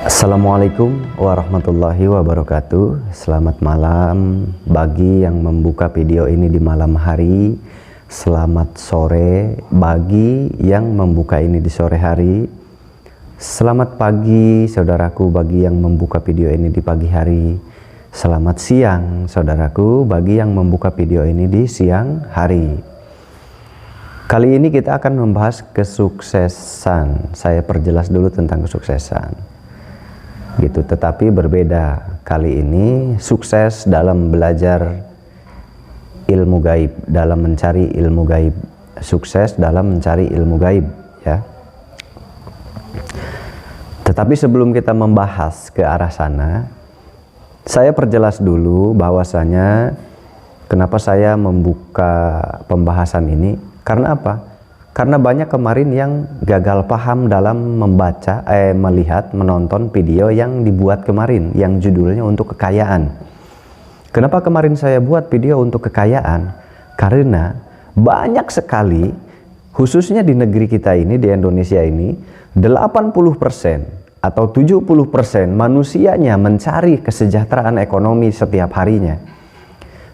Assalamualaikum warahmatullahi wabarakatuh. Selamat malam bagi yang membuka video ini di malam hari. Selamat sore bagi yang membuka ini di sore hari. Selamat pagi saudaraku bagi yang membuka video ini di pagi hari. Selamat siang saudaraku bagi yang membuka video ini di siang hari. Kali ini kita akan membahas kesuksesan. Saya perjelas dulu tentang kesuksesan. Gitu, tetapi berbeda. Kali ini sukses dalam belajar ilmu gaib, dalam mencari ilmu gaib. Sukses dalam mencari ilmu gaib, ya. Tetapi sebelum kita membahas ke arah sana, saya perjelas dulu bahwasanya kenapa saya membuka pembahasan ini. Karena apa? Karena banyak kemarin yang gagal paham dalam membaca, melihat, menonton video yang dibuat kemarin, yang judulnya untuk kekayaan. Kenapa kemarin saya buat video untuk kekayaan? Karena banyak sekali, khususnya di negeri kita ini, di Indonesia ini, 80% atau 70% manusianya mencari kesejahteraan ekonomi setiap harinya.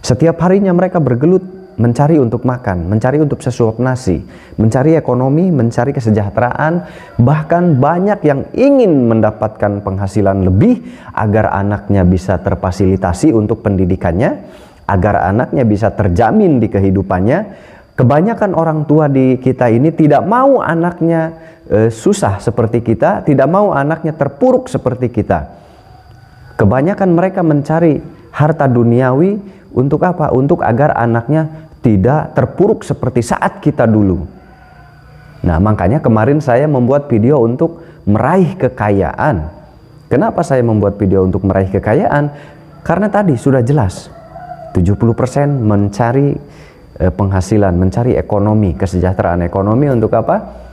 Setiap harinya mereka bergelut mencari untuk makan, mencari untuk sesuap nasi, mencari ekonomi, mencari kesejahteraan, bahkan banyak yang ingin mendapatkan penghasilan lebih agar anaknya bisa terfasilitasi untuk pendidikannya, agar anaknya bisa terjamin di kehidupannya. Kebanyakan orang tua di kita ini tidak mau anaknya susah seperti kita, tidak mau anaknya terpuruk seperti kita. Kebanyakan mereka mencari harta duniawi untuk apa? Untuk agar anaknya tidak terpuruk seperti saat kita dulu. Nah, makanya kemarin saya membuat video untuk meraih kekayaan. Kenapa saya membuat video untuk meraih kekayaan? Karena tadi sudah jelas 70% mencari penghasilan, mencari ekonomi, kesejahteraan ekonomi untuk apa?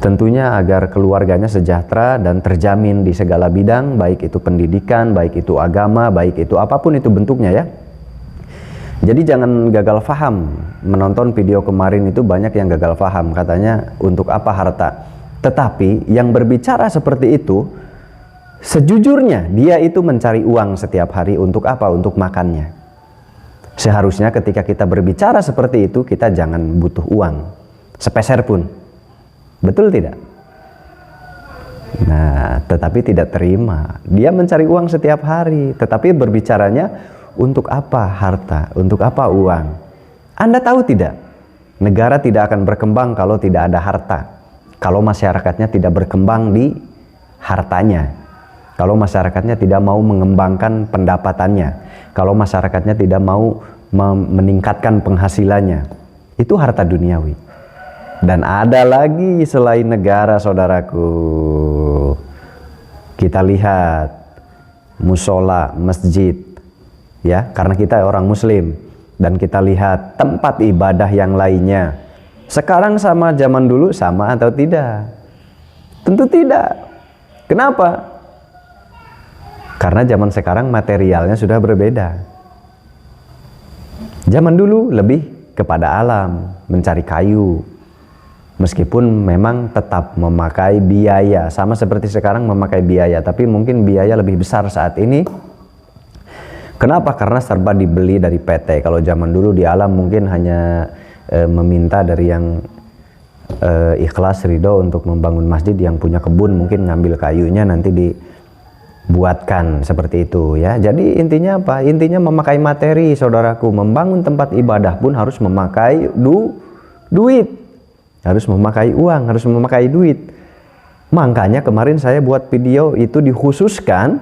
Tentunya agar keluarganya sejahtera dan terjamin di segala bidang, baik itu pendidikan, baik itu agama, baik itu apapun itu bentuknya, ya. Jadi jangan gagal paham. Menonton video kemarin itu banyak yang gagal paham, katanya untuk apa harta. Tetapi yang berbicara seperti itu, sejujurnya dia itu mencari uang setiap hari untuk apa? Untuk makannya. Seharusnya ketika kita berbicara seperti itu, kita jangan butuh uang sepeser pun. Betul tidak? Nah, tetapi tidak terima. Dia mencari uang setiap hari, tetapi berbicaranya untuk apa harta? Untuk apa uang? Anda tahu tidak? Negara tidak akan berkembang kalau tidak ada harta. Kalau masyarakatnya tidak berkembang di hartanya. Kalau masyarakatnya tidak mau mengembangkan pendapatannya. Kalau masyarakatnya tidak mau meningkatkan penghasilannya. Itu harta duniawi. Dan ada lagi selain negara, saudaraku. Kita lihat musola, masjid. Ya, karena kita orang muslim dan kita lihat tempat ibadah yang lainnya. Sekarang sama zaman dulu sama atau tidak? Tentu tidak. Kenapa? Karena zaman sekarang materialnya sudah berbeda. Zaman dulu lebih kepada alam, mencari kayu. Meskipun memang tetap memakai biaya, sama seperti sekarang memakai biaya, tapi mungkin biaya lebih besar saat ini. Kenapa? Karena serba dibeli dari PT. Kalau zaman dulu di alam mungkin hanya meminta dari yang ikhlas ridho untuk membangun masjid, yang punya kebun mungkin ngambil kayunya nanti dibuatkan seperti itu, ya. Jadi intinya apa? Intinya memakai materi, saudaraku. Membangun tempat ibadah pun harus memakai duit, harus memakai uang, harus memakai duit. Makanya kemarin saya buat video itu dikhususkan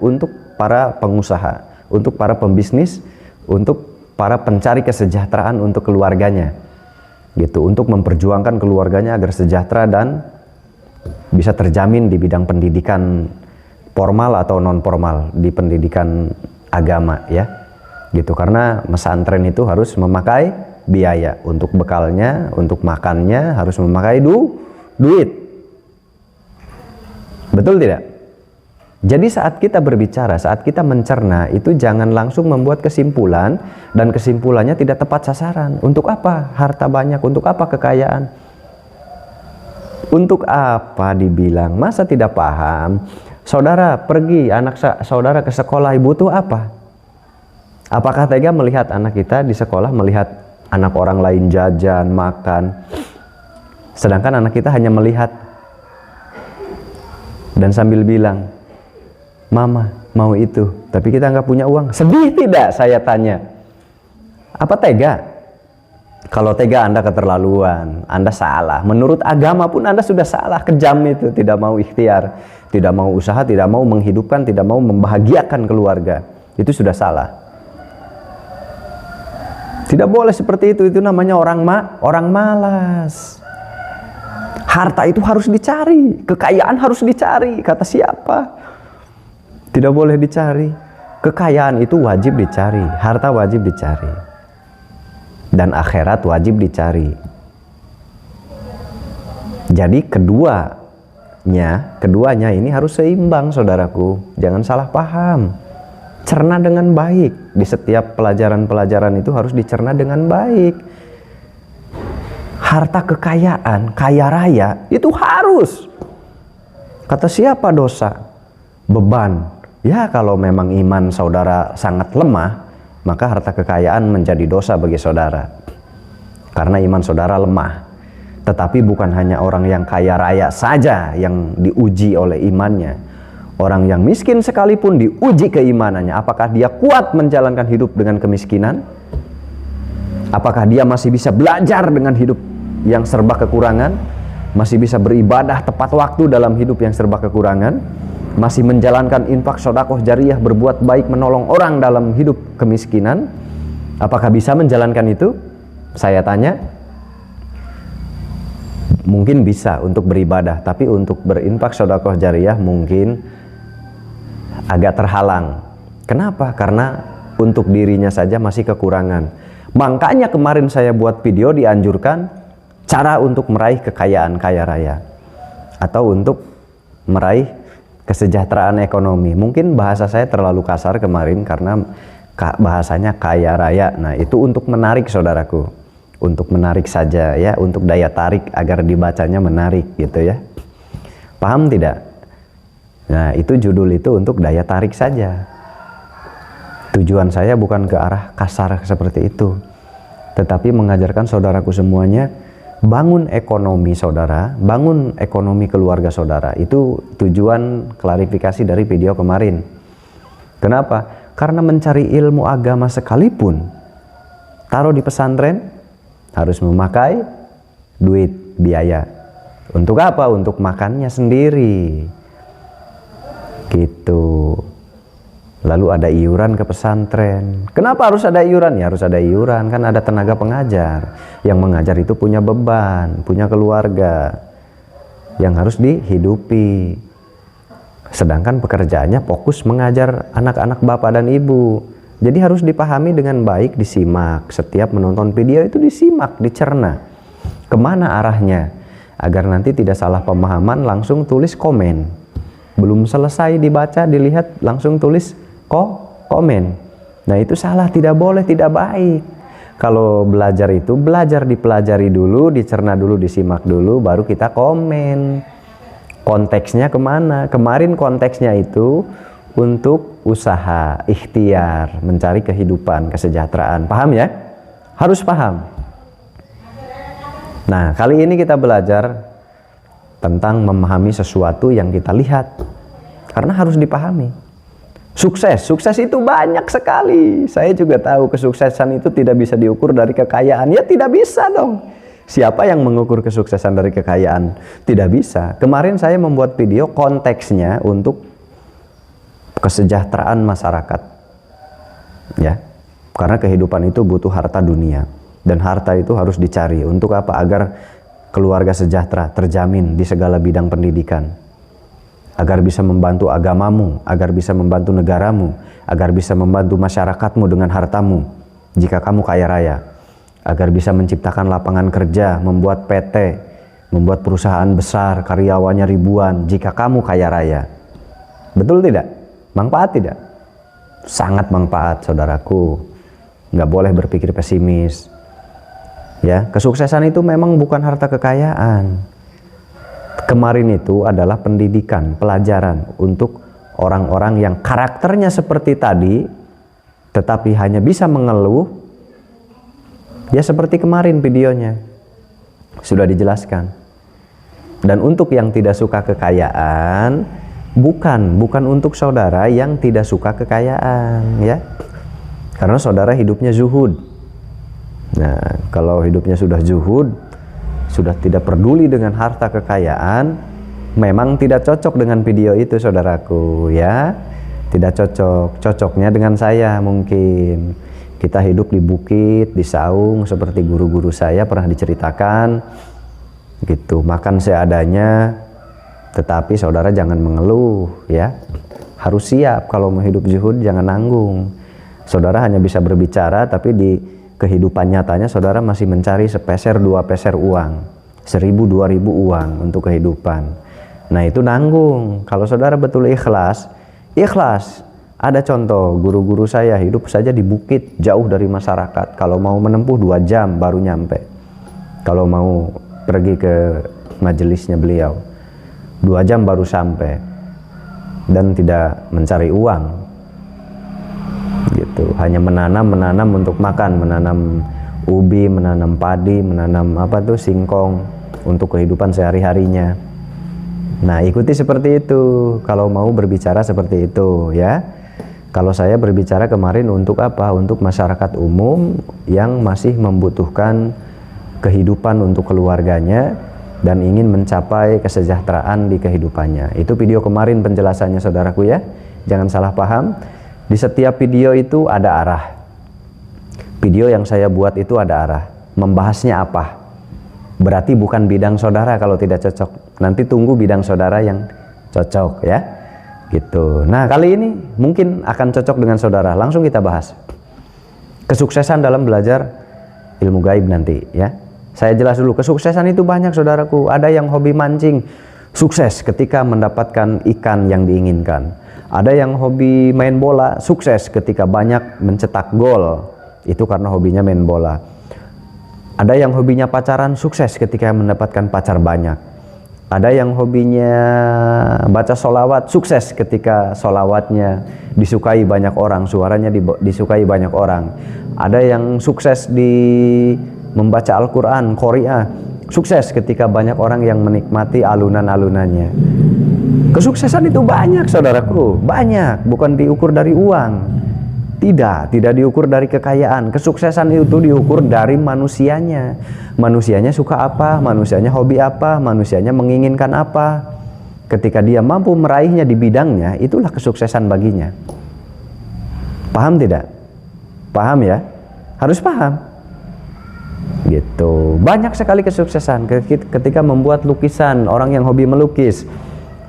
untuk para pengusaha, untuk para pembisnis, untuk para pencari kesejahteraan untuk keluarganya, gitu, untuk memperjuangkan keluarganya agar sejahtera dan bisa terjamin di bidang pendidikan formal atau non formal, di pendidikan agama, ya, gitu. Karena pesantren itu harus memakai biaya untuk bekalnya, untuk makannya harus memakai duit. Betul tidak? Jadi saat kita berbicara, saat kita mencerna, itu jangan langsung membuat kesimpulan dan kesimpulannya tidak tepat sasaran. Untuk apa harta banyak? Untuk apa kekayaan? Untuk apa dibilang? Masa tidak paham? Saudara pergi, anak saudara ke sekolah, butuh apa? Apakah tega melihat anak kita di sekolah, melihat anak orang lain jajan, makan, sedangkan anak kita hanya melihat dan sambil bilang, mama mau itu, tapi kita nggak punya uang. Sedih tidak? Saya tanya. Apa tega? Kalau tega, Anda keterlaluan, Anda salah. Menurut agama pun Anda sudah salah, kejam itu. Tidak mau ikhtiar, tidak mau usaha, tidak mau menghidupkan, tidak mau membahagiakan keluarga. Itu sudah salah. Tidak boleh seperti itu namanya orang malas. Harta itu harus dicari, kekayaan harus dicari. Kata siapa? Tidak boleh dicari. Kekayaan itu wajib dicari, harta wajib dicari. Dan akhirat wajib dicari. Jadi keduanya ini harus seimbang, saudaraku. Jangan salah paham. Cerna dengan baik. Di setiap pelajaran-pelajaran itu harus dicerna dengan baik. Harta kekayaan, kaya raya, itu harus. Kata siapa dosa? Beban. Ya, kalau memang iman saudara sangat lemah, maka harta kekayaan menjadi dosa bagi saudara. Karena iman saudara lemah. Tetapi bukan hanya orang yang kaya raya saja yang diuji oleh imannya. Orang yang miskin sekalipun diuji keimanannya. Apakah dia kuat menjalankan hidup dengan kemiskinan? Apakah dia masih bisa belajar dengan hidup yang serba kekurangan? Masih bisa beribadah tepat waktu dalam hidup yang serba kekurangan? Masih menjalankan infak, sedekah jariyah, berbuat baik, menolong orang dalam hidup kemiskinan? Apakah bisa menjalankan itu? Saya tanya. Mungkin bisa untuk beribadah, tapi untuk berinfak, sedekah jariyah mungkin agak terhalang. Kenapa? Karena untuk dirinya saja masih kekurangan. Makanya kemarin saya buat video dianjurkan cara untuk meraih kekayaan kaya raya atau untuk meraih kesejahteraan ekonomi. Mungkin bahasa saya terlalu kasar kemarin karena bahasanya kaya raya. Nah, itu untuk menarik, saudaraku. Untuk menarik saja ya, untuk daya tarik agar dibacanya menarik gitu ya. Paham tidak? Nah, itu judul itu untuk daya tarik saja. Tujuan saya bukan ke arah kasar seperti itu, tetapi mengajarkan saudaraku semuanya, bangun ekonomi saudara, bangun ekonomi keluarga saudara. Itu tujuan klarifikasi dari video kemarin. Kenapa? Karena mencari ilmu agama sekalipun, taruh di pesantren, harus memakai duit, biaya. Untuk apa? Untuk makannya sendiri. Gitu. Lalu ada iuran ke pesantren. Kenapa harus ada iuran? Ya harus ada iuran, kan ada tenaga pengajar. Yang mengajar itu punya beban, punya keluarga yang harus dihidupi. Sedangkan pekerjaannya fokus mengajar anak-anak bapak dan ibu. Jadi harus dipahami dengan baik, disimak. Setiap menonton video itu disimak, dicerna. Kemana arahnya? Agar nanti tidak salah pemahaman, langsung tulis komen. Belum selesai dibaca, dilihat, langsung tulis komen. Nah, itu salah, tidak boleh, tidak baik. Kalau belajar itu, belajar dipelajari dulu, dicerna dulu, disimak dulu, baru kita komen. Konteksnya kemana? Kemarin konteksnya itu untuk usaha, ikhtiar, mencari kehidupan, kesejahteraan. Paham ya? Harus paham. Nah, kali ini kita belajar tentang memahami sesuatu yang kita lihat. Karena harus dipahami. Sukses itu banyak sekali. Saya juga tahu kesuksesan itu tidak bisa diukur dari kekayaan. Ya tidak bisa dong. Siapa yang mengukur kesuksesan dari kekayaan? Tidak bisa. Kemarin saya membuat video konteksnya untuk kesejahteraan masyarakat. Ya. Karena kehidupan itu butuh harta dunia. Dan harta itu harus dicari. Untuk apa? Agar keluarga sejahtera, terjamin di segala bidang pendidikan. Agar bisa membantu agamamu, agar bisa membantu negaramu, agar bisa membantu masyarakatmu dengan hartamu jika kamu kaya raya, agar bisa menciptakan lapangan kerja, membuat PT, membuat perusahaan besar, karyawannya ribuan jika kamu kaya raya. Betul tidak? Manfaat tidak? Sangat manfaat, saudaraku. Nggak boleh berpikir pesimis. Ya, kesuksesan itu memang bukan harta kekayaan. kemarin itu adalah pendidikan, pelajaran untuk orang-orang yang karakternya seperti tadi, tetapi hanya bisa mengeluh. Ya seperti kemarin videonya sudah dijelaskan. Dan untuk yang tidak suka kekayaan, bukan untuk saudara yang tidak suka kekayaan, ya. Karena saudara hidupnya zuhud. Nah, kalau hidupnya sudah zuhud, sudah tidak peduli dengan harta kekayaan, memang tidak cocok dengan video itu, saudaraku, ya. Tidak cocok. Cocoknya dengan saya mungkin. Kita hidup di bukit, di saung, seperti guru-guru saya pernah diceritakan, gitu. Makan seadanya, tetapi saudara jangan mengeluh, ya. Harus siap kalau mau hidup zuhud, jangan nanggung. Saudara hanya bisa berbicara, tapi di kehidupan nyatanya saudara masih mencari sepeser, 2 peser uang, 1000, 2000 uang untuk kehidupan. Nah itu nanggung. Kalau saudara betul ikhlas. Ada contoh guru-guru saya hidup saja di bukit, jauh dari masyarakat. Kalau mau menempuh 2 jam baru nyampe. Kalau mau pergi ke majelisnya beliau, 2 jam baru sampai. Dan tidak mencari uang, gitu. Hanya menanam untuk makan, menanam ubi, menanam padi, menanam singkong untuk kehidupan sehari-harinya. Nah ikuti seperti itu kalau mau berbicara seperti itu, ya. Kalau saya berbicara kemarin untuk apa? Untuk masyarakat umum yang masih membutuhkan kehidupan untuk keluarganya dan ingin mencapai kesejahteraan di kehidupannya. Itu video kemarin penjelasannya, saudaraku, ya. Jangan salah paham. Di setiap video itu ada arah. Video yang saya buat itu ada arah. Membahasnya apa? Berarti bukan bidang saudara kalau tidak cocok. Nanti tunggu bidang saudara yang cocok, ya. Gitu. Nah, kali ini mungkin akan cocok dengan saudara. Langsung kita bahas. Kesuksesan dalam belajar ilmu gaib nanti, ya. Saya jelas dulu, kesuksesan itu banyak, saudaraku. Ada yang hobi mancing, sukses ketika mendapatkan ikan yang diinginkan. Ada yang hobi main bola, sukses ketika banyak mencetak gol. Itu karena hobinya main bola. Ada yang hobinya pacaran, sukses ketika mendapatkan pacar banyak. Ada yang hobinya baca sholawat, sukses ketika sholawatnya disukai banyak orang, suaranya disukai banyak orang. Ada yang sukses di membaca Al-Quran, Qori'ah, sukses ketika banyak orang yang menikmati alunan-alunannya. Kesuksesan itu banyak, saudaraku, banyak, bukan diukur dari uang. Tidak diukur dari kekayaan. Kesuksesan itu diukur dari manusianya. Manusianya suka apa, manusianya hobi apa, manusianya menginginkan apa. Ketika dia mampu meraihnya di bidangnya, itulah kesuksesan baginya. Paham tidak? Paham, ya? Harus paham. Gitu. Banyak sekali kesuksesan ketika membuat lukisan. Orang yang hobi melukis,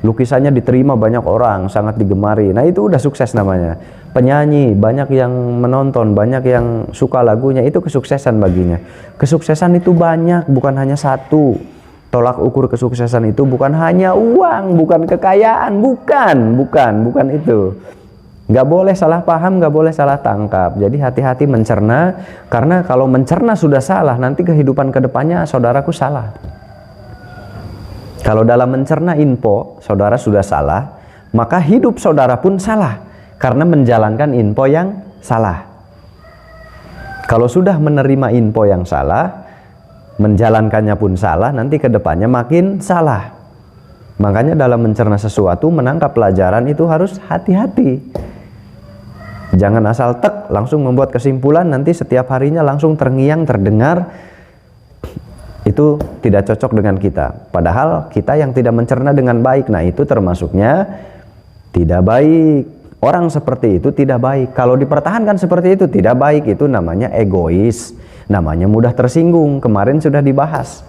lukisannya diterima banyak orang, sangat digemari. Nah itu udah sukses namanya. Penyanyi, banyak yang menonton, banyak yang suka lagunya, itu kesuksesan baginya. Kesuksesan itu banyak, bukan hanya satu. Tolak ukur kesuksesan itu bukan hanya uang, bukan kekayaan, bukan itu. Nggak boleh salah paham, nggak boleh salah tangkap. Jadi hati-hati mencerna, karena kalau mencerna sudah salah, nanti kehidupan kedepannya saudaraku salah. Kalau dalam mencerna info saudara sudah salah, maka hidup saudara pun salah karena menjalankan info yang salah. Kalau sudah menerima info yang salah, menjalankannya pun salah, nanti kedepannya makin salah. Makanya dalam mencerna sesuatu, menangkap pelajaran itu harus hati-hati. Jangan asal tek langsung membuat kesimpulan, nanti setiap harinya langsung terngiang, terdengar. Itu tidak cocok dengan kita. Padahal kita yang tidak mencerna dengan baik, nah itu termasuknya tidak baik. Orang seperti itu tidak baik. Kalau dipertahankan seperti itu tidak baik. Itu namanya egois, namanya mudah tersinggung. Kemarin sudah dibahas.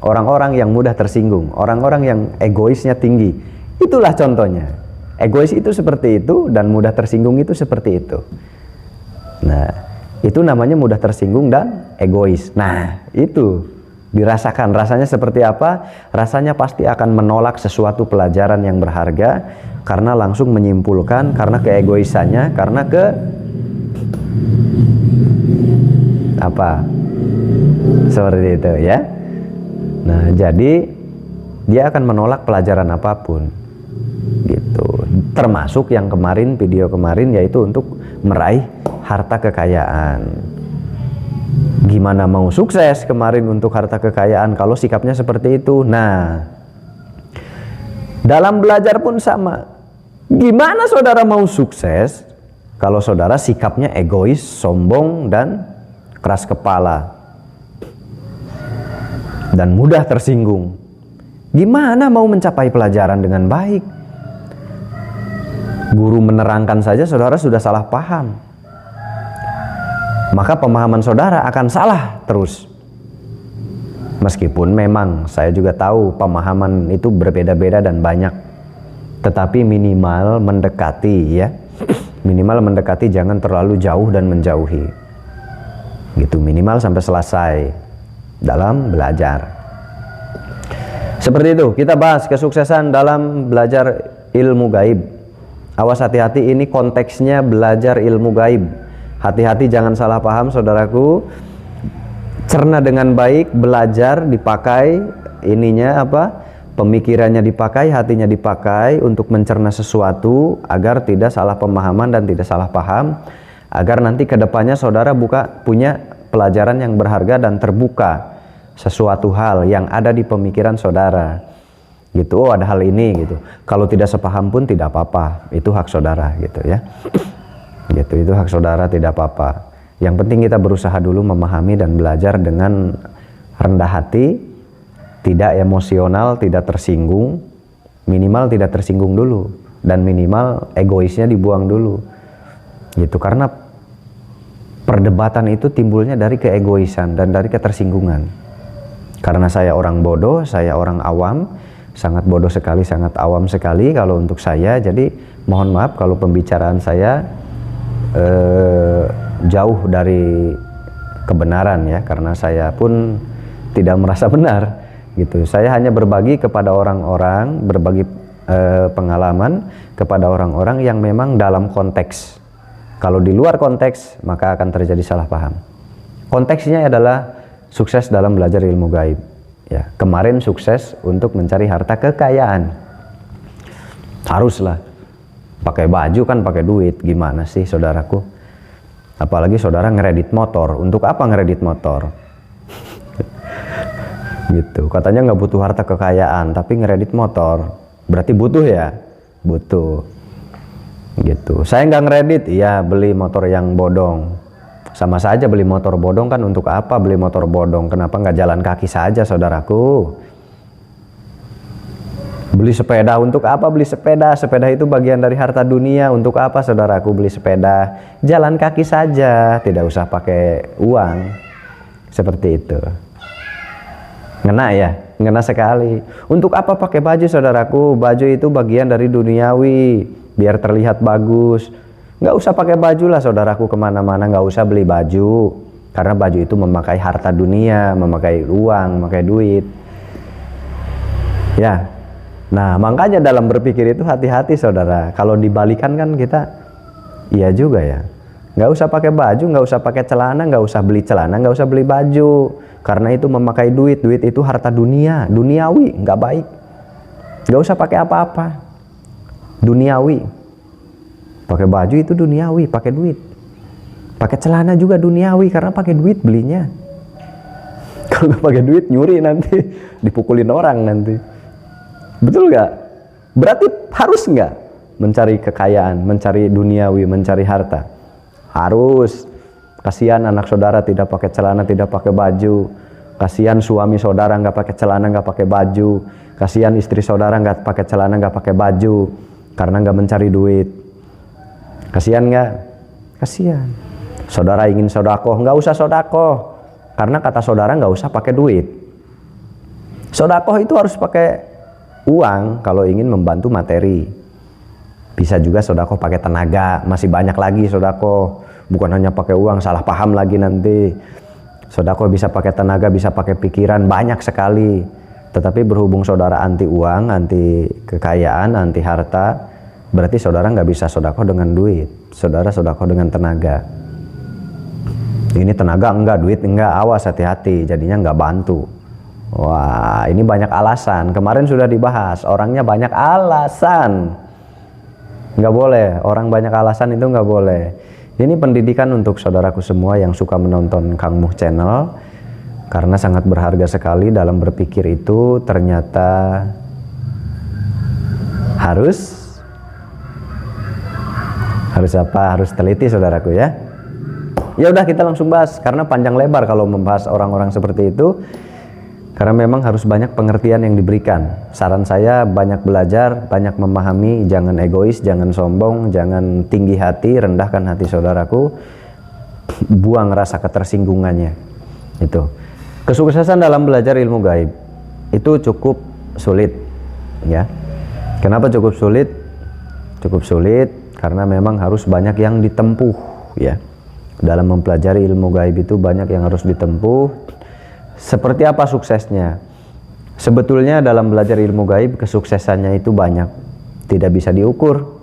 Orang-orang yang mudah tersinggung, orang-orang yang egoisnya tinggi, itulah contohnya. Egois itu seperti itu, dan mudah tersinggung itu seperti itu. Nah, itu namanya mudah tersinggung dan egois. Nah, itu dirasakan rasanya seperti apa? Rasanya pasti akan menolak sesuatu pelajaran yang berharga karena langsung menyimpulkan, karena keegoisannya, karena seperti itu, ya. Nah, jadi dia akan menolak pelajaran apapun gitu. Termasuk yang kemarin, video kemarin, yaitu untuk meraih harta kekayaan. Gimana mau sukses kemarin untuk harta kekayaan kalau sikapnya seperti itu? Nah, dalam belajar pun sama. Gimana saudara mau sukses kalau saudara sikapnya egois, sombong, dan keras kepala dan mudah tersinggung? Gimana mau mencapai pelajaran dengan baik? Guru menerangkan saja saudara sudah salah paham, maka pemahaman saudara akan salah terus. Meskipun memang saya juga tahu pemahaman itu berbeda-beda dan banyak, tetapi minimal mendekati, ya. Minimal mendekati, jangan terlalu jauh dan menjauhi. Gitu, minimal sampai selesai dalam belajar. Seperti itu, kita bahas kesuksesan dalam belajar ilmu gaib. Awas, hati-hati, ini konteksnya belajar ilmu gaib. Hati-hati jangan salah paham saudaraku. Cerna dengan baik, belajar dipakai ininya apa? Pemikirannya dipakai, hatinya dipakai untuk mencerna sesuatu agar tidak salah pemahaman dan tidak salah paham, agar nanti kedepannya saudara punya pelajaran yang berharga dan terbuka sesuatu hal yang ada di pemikiran saudara gitu. Oh, ada hal ini gitu. Kalau tidak sepaham pun tidak apa-apa, itu hak saudara gitu ya. Gitu, itu hak saudara, tidak apa-apa. Yang penting kita berusaha dulu memahami dan belajar dengan rendah hati, tidak emosional, tidak tersinggung. Minimal tidak tersinggung dulu, dan minimal egoisnya dibuang dulu gitu. Karena perdebatan itu timbulnya dari keegoisan dan dari ketersinggungan. Karena saya orang bodoh, saya orang awam, sangat bodoh sekali, sangat awam sekali kalau untuk saya. Jadi mohon maaf kalau pembicaraan saya jauh dari kebenaran ya, karena saya pun tidak merasa benar gitu. Saya hanya berbagi kepada orang-orang, berbagi pengalaman kepada orang-orang yang memang dalam konteks. Kalau di luar konteks maka akan terjadi salah paham. Konteksnya adalah sukses dalam belajar ilmu gaib ya. Kemarin sukses untuk mencari harta kekayaan. Haruslah pakai baju kan pakai duit. Gimana sih saudaraku? Apalagi saudara ngeredit motor. Untuk apa ngeredit motor? Gitu. Katanya nggak butuh harta kekayaan, tapi ngeredit motor. Berarti butuh ya? Butuh. Gitu. Saya nggak ngeredit, iya beli motor yang bodong. Sama saja beli motor bodong kan. Untuk apa beli motor bodong? Kenapa nggak jalan kaki saja saudaraku? Beli sepeda, untuk apa beli sepeda? Sepeda itu bagian dari harta dunia. Untuk apa saudaraku beli sepeda? Jalan kaki saja, tidak usah pakai uang. Seperti itu. Ngena ya? Ngena sekali. Untuk apa pakai baju saudaraku? Baju itu bagian dari duniawi, biar terlihat bagus. Nggak usah pakai baju lah saudaraku kemana-mana, nggak usah beli baju. Karena baju itu memakai harta dunia, memakai uang, memakai duit. Ya, nah makanya dalam berpikir itu hati-hati saudara. Kalau dibalikan kan kita, iya juga ya. Nggak usah pakai baju, nggak usah pakai celana, nggak usah beli celana, nggak usah beli baju. Karena itu memakai duit, duit itu harta dunia, duniawi, nggak baik. Nggak usah pakai apa-apa, duniawi. Pakai baju itu duniawi, pakai duit. Pakai celana juga duniawi, karena pakai duit belinya. Kalau nggak pakai duit nyuri nanti, dipukulin orang nanti. Betul nggak? Berarti harus nggak mencari kekayaan, mencari duniawi, mencari harta? Harus. Kasihan anak saudara tidak pakai celana, tidak pakai baju. Kasihan suami saudara nggak pakai celana, nggak pakai baju. Kasihan istri saudara nggak pakai celana, nggak pakai baju, karena nggak mencari duit. Kasihan nggak? Kasihan. Saudara ingin sodakoh, nggak usah sodakoh, karena kata saudara nggak usah pakai duit. Sodakoh itu harus pakai uang kalau ingin membantu materi. Bisa juga sodakoh pakai tenaga, masih banyak lagi sodakoh. Bukan hanya pakai uang, salah paham lagi nanti. Sodakoh bisa pakai tenaga, bisa pakai pikiran, banyak sekali. Tetapi berhubung saudara anti uang, anti kekayaan, anti harta, berarti saudara nggak bisa sodakoh dengan duit. Saudara sodakoh dengan tenaga. Ini tenaga enggak, duit enggak, awas hati-hati, jadinya nggak bantu. Wah, ini banyak alasan. Kemarin sudah dibahas, orangnya banyak alasan. Nggak boleh, orang banyak alasan itu nggak boleh. Ini pendidikan untuk saudaraku semua yang suka menonton Kang Muh Channel, karena sangat berharga sekali dalam berpikir itu. Ternyata harus apa? Harus teliti, saudaraku ya. Ya udah, kita langsung bahas, karena panjang lebar kalau membahas orang-orang seperti itu. Karena memang harus banyak pengertian yang diberikan. Saran saya banyak belajar, banyak memahami, jangan egois, jangan sombong, jangan tinggi hati, rendahkan hati saudaraku. Buang rasa ketersinggungannya. Itu. Kesuksesan dalam belajar ilmu gaib itu cukup sulit, ya. Kenapa cukup sulit? Cukup sulit karena memang harus banyak yang ditempuh, ya. Dalam mempelajari ilmu gaib itu banyak yang harus ditempuh. Seperti apa suksesnya? Sebetulnya dalam belajar ilmu gaib kesuksesannya itu banyak, tidak bisa diukur.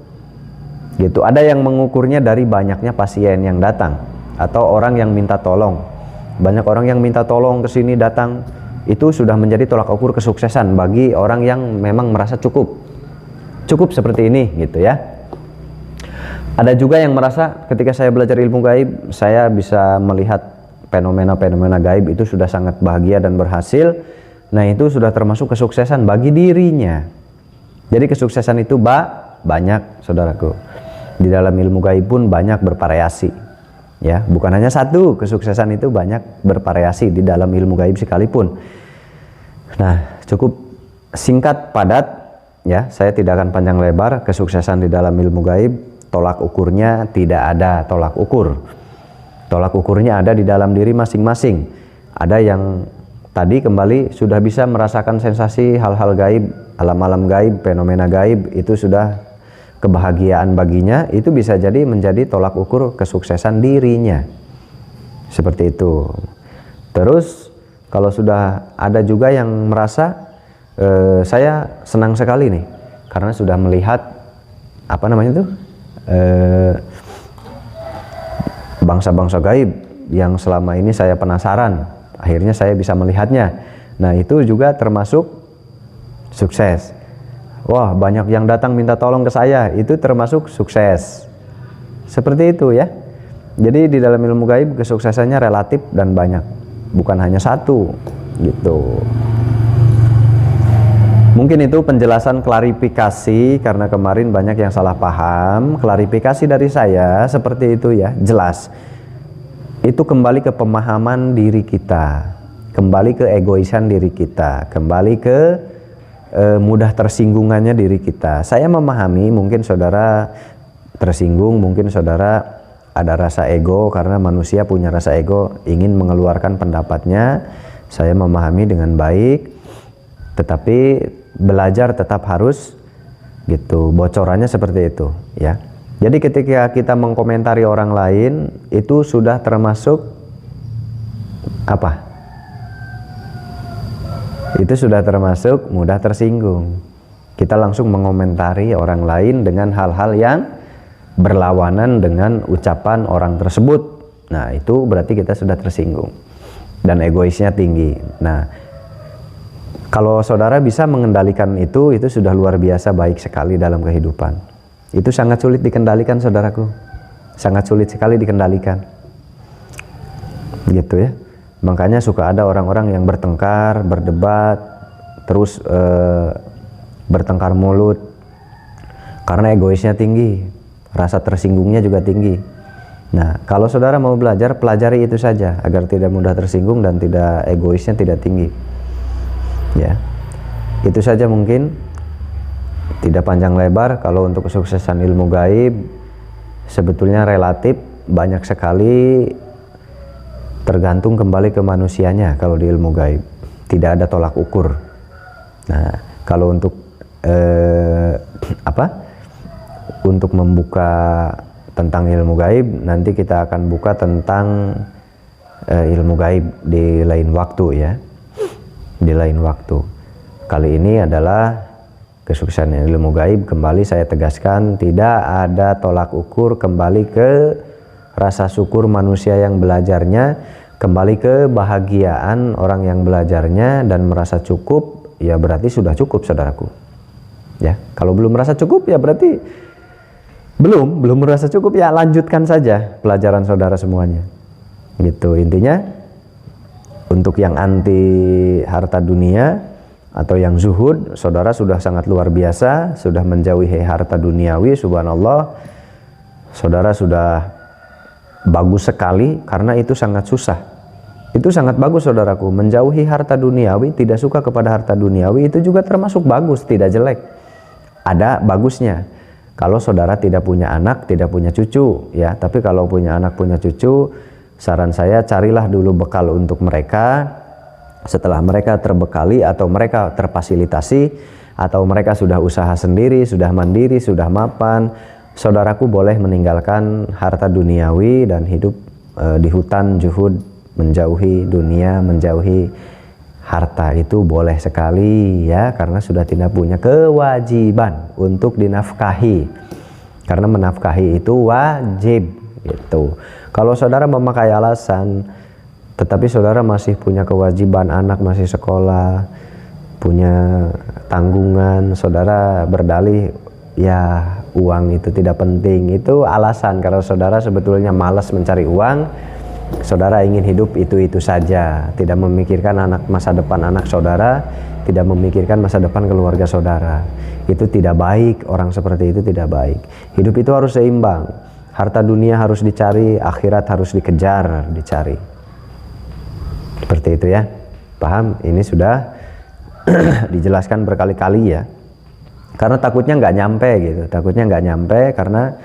Gitu. Ada yang mengukurnya dari banyaknya pasien yang datang atau orang yang minta tolong. Banyak orang yang minta tolong ke sini datang, itu sudah menjadi tolak ukur kesuksesan bagi orang yang memang merasa cukup. Cukup seperti ini, gitu ya. Ada juga yang merasa ketika saya belajar ilmu gaib, saya bisa melihat fenomena-fenomena gaib, itu sudah sangat bahagia dan berhasil. Nah, itu sudah termasuk kesuksesan bagi dirinya. Jadi kesuksesan itu banyak, saudaraku. Di dalam ilmu gaib pun banyak bervariasi, ya. Bukan hanya satu, kesuksesan itu banyak bervariasi di dalam ilmu gaib sekalipun. Nah, cukup singkat, padat, ya. Saya tidak akan panjang lebar. Kesuksesan di dalam ilmu gaib, tolak ukurnya tidak ada tolak ukur. Tolak ukurnya ada di dalam diri masing-masing. Ada yang tadi kembali sudah bisa merasakan sensasi hal-hal gaib, alam-alam gaib, fenomena gaib, itu sudah kebahagiaan baginya, itu bisa jadi menjadi tolak ukur kesuksesan dirinya. Seperti itu. Terus kalau sudah ada juga yang merasa saya senang sekali nih karena sudah melihat apa namanya itu? Bangsa-bangsa gaib yang selama ini saya penasaran, akhirnya saya bisa melihatnya. Nah, itu juga termasuk sukses. Wah, banyak yang datang minta tolong ke saya, itu termasuk sukses. Seperti itu, ya. Jadi di dalam ilmu gaib kesuksesannya relatif dan banyak, bukan hanya satu, gitu. Mungkin itu penjelasan klarifikasi, karena kemarin banyak yang salah paham. Klarifikasi dari saya seperti itu, ya, jelas. Itu kembali ke pemahaman diri kita, kembali ke egoisan diri kita, kembali ke mudah tersinggungannya diri kita. Saya memahami mungkin saudara tersinggung, mungkin saudara ada rasa ego, karena manusia punya rasa ego, ingin mengeluarkan pendapatnya. Saya memahami dengan baik, tetapi belajar tetap harus, gitu. Bocorannya seperti itu, ya. Jadi ketika kita mengkomentari orang lain, itu sudah termasuk apa? Itu sudah termasuk mudah tersinggung. Kita langsung mengomentari orang lain dengan hal-hal yang berlawanan dengan ucapan orang tersebut. Nah, itu berarti kita sudah tersinggung dan egoisnya tinggi. Nah, kalau saudara bisa mengendalikan itu sudah luar biasa baik sekali dalam kehidupan. Itu sangat sulit dikendalikan, saudaraku. Sangat sulit sekali dikendalikan. Gitu, ya. Makanya suka ada orang-orang yang bertengkar, berdebat, terus bertengkar mulut. Karena egoisnya tinggi, rasa tersinggungnya juga tinggi. Nah, kalau saudara mau belajar, pelajari itu saja agar tidak mudah tersinggung dan tidak egoisnya tidak tinggi. Ya, itu saja mungkin, tidak panjang lebar. Kalau untuk kesuksesan ilmu gaib sebetulnya relatif, banyak sekali, tergantung kembali ke manusianya. Kalau di ilmu gaib tidak ada tolak ukur. Nah, kalau untuk untuk membuka tentang ilmu gaib, nanti kita akan buka tentang ilmu gaib di lain waktu, ya. Di lain waktu. Kali ini adalah kesuksesan ilmu gaib. Kembali saya tegaskan, tidak ada tolak ukur, kembali ke rasa syukur manusia yang belajarnya. Kembali ke kebahagiaan orang yang belajarnya dan merasa cukup, ya berarti sudah cukup saudaraku. Ya, kalau belum merasa cukup ya berarti belum merasa cukup, ya lanjutkan saja pelajaran saudara semuanya. Gitu intinya. Untuk yang anti harta dunia atau yang zuhud, saudara sudah sangat luar biasa, sudah menjauhi harta duniawi, subhanallah. Saudara sudah bagus sekali karena itu sangat susah. Itu sangat bagus saudaraku, menjauhi harta duniawi, tidak suka kepada harta duniawi, itu juga termasuk bagus, tidak jelek. Ada bagusnya. Kalau saudara tidak punya anak, tidak punya cucu, ya. Tapi kalau punya anak, punya cucu, saran saya carilah dulu bekal untuk mereka. Setelah mereka terbekali atau mereka terfasilitasi atau mereka sudah usaha sendiri, sudah mandiri, sudah mapan, saudaraku boleh meninggalkan harta duniawi dan hidup di hutan zuhud, menjauhi dunia, menjauhi harta. Itu boleh sekali ya, karena sudah tidak punya kewajiban untuk dinafkahi, karena menafkahi itu wajib gitu. Kalau saudara memakai alasan tetapi saudara masih punya kewajiban, anak masih sekolah, punya tanggungan, saudara berdalih ya uang itu tidak penting, itu alasan karena saudara sebetulnya malas mencari uang. Saudara ingin hidup itu saja, tidak memikirkan masa depan anak saudara, tidak memikirkan masa depan keluarga saudara. Itu tidak baik, orang seperti itu tidak baik. Hidup itu harus seimbang. Harta dunia harus dicari, akhirat harus dicari. Seperti itu ya. Paham? Ini sudah dijelaskan berkali-kali ya. Karena takutnya nggak nyampe gitu. Takutnya nggak nyampe karena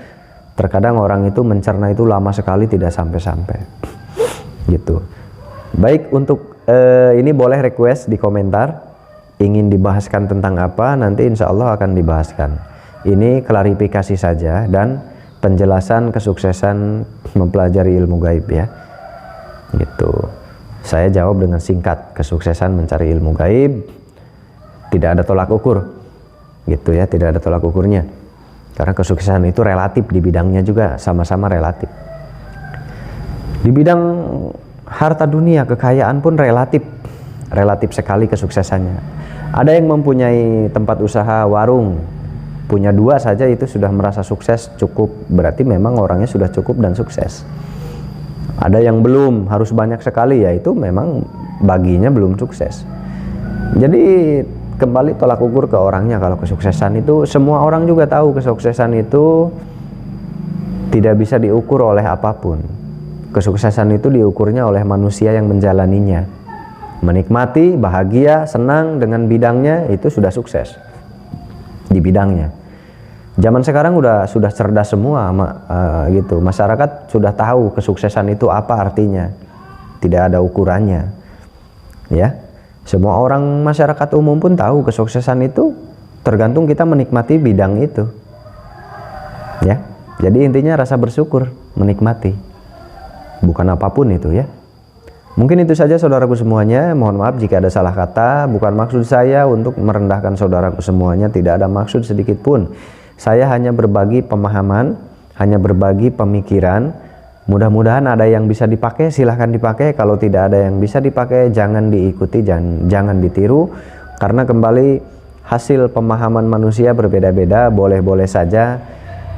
terkadang orang itu mencerna itu lama sekali tidak sampai-sampai. Gitu. Baik, untuk ini boleh request di komentar ingin dibahaskan tentang apa, nanti insya Allah akan dibahaskan. Ini klarifikasi saja dan penjelasan kesuksesan mempelajari ilmu gaib ya. Gitu. Saya jawab dengan singkat, kesuksesan mencari ilmu gaib tidak ada tolak ukur. Gitu ya, tidak ada tolak ukurnya. Karena kesuksesan itu relatif, di bidangnya juga sama-sama relatif. Di bidang harta dunia, kekayaan pun relatif sekali kesuksesannya. Ada yang mempunyai tempat usaha warung, punya 2 saja itu sudah merasa sukses, cukup, berarti memang orangnya sudah cukup dan sukses. Ada yang belum, harus banyak sekali, ya itu memang baginya belum sukses. Jadi kembali tolak ukur ke orangnya. Kalau kesuksesan itu semua orang juga tahu, kesuksesan itu tidak bisa diukur oleh apapun. Kesuksesan itu diukurnya oleh manusia yang menjalaninya. Menikmati, bahagia, senang dengan bidangnya, itu sudah sukses di bidangnya. Zaman sekarang sudah cerdas semua gitu. Masyarakat sudah tahu kesuksesan itu apa artinya. Tidak ada ukurannya. Ya. Semua orang masyarakat umum pun tahu kesuksesan itu tergantung kita menikmati bidang itu. Ya. Jadi intinya rasa bersyukur, menikmati. Bukan apapun itu ya. Mungkin itu saja saudaraku semuanya. Mohon maaf jika ada salah kata. Bukan maksud saya untuk merendahkan saudaraku semuanya. Tidak ada maksud sedikit pun. Saya hanya berbagi pemahaman, hanya berbagi pemikiran. Mudah-mudahan ada yang bisa dipakai, silahkan dipakai. Kalau tidak ada yang bisa dipakai, jangan diikuti, jangan ditiru. Karena kembali hasil pemahaman manusia berbeda-beda, boleh-boleh saja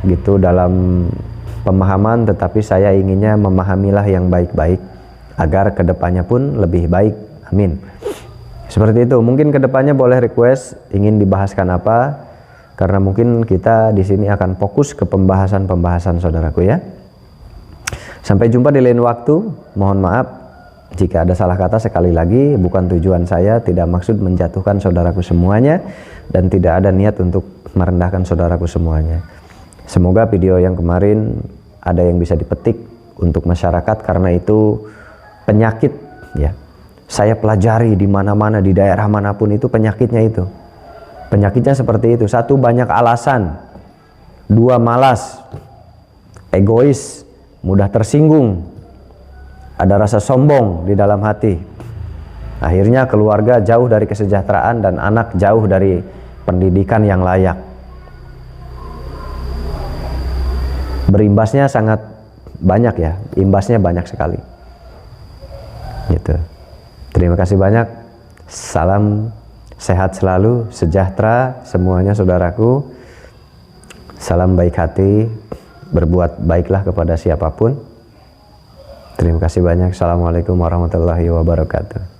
gitu dalam pemahaman, tetapi saya inginnya memahamilah yang baik-baik agar kedepannya pun lebih baik. Amin. Seperti itu. Mungkin kedepannya boleh request ingin dibahaskan apa, karena mungkin kita di sini akan fokus ke pembahasan saudaraku ya. Sampai jumpa di lain waktu. Mohon maaf jika ada salah kata. Sekali lagi, bukan tujuan saya, tidak maksud menjatuhkan saudaraku semuanya, dan tidak ada niat untuk merendahkan saudaraku semuanya. Semoga video yang kemarin ada yang bisa dipetik untuk masyarakat, karena itu penyakit ya. Saya pelajari di mana-mana, di daerah manapun itu penyakitnya itu. Penyakitnya seperti itu. 1, banyak alasan. 2, malas, egois, mudah tersinggung, ada rasa sombong di dalam hati. Akhirnya keluarga jauh dari kesejahteraan dan anak jauh dari pendidikan yang layak. Berimbasnya sangat banyak ya, imbasnya banyak sekali. Gitu. Terima kasih banyak. Salam sehat selalu, sejahtera semuanya saudaraku. Salam baik hati, berbuat baiklah kepada siapapun. Terima kasih banyak. Assalamualaikum warahmatullahi wabarakatuh.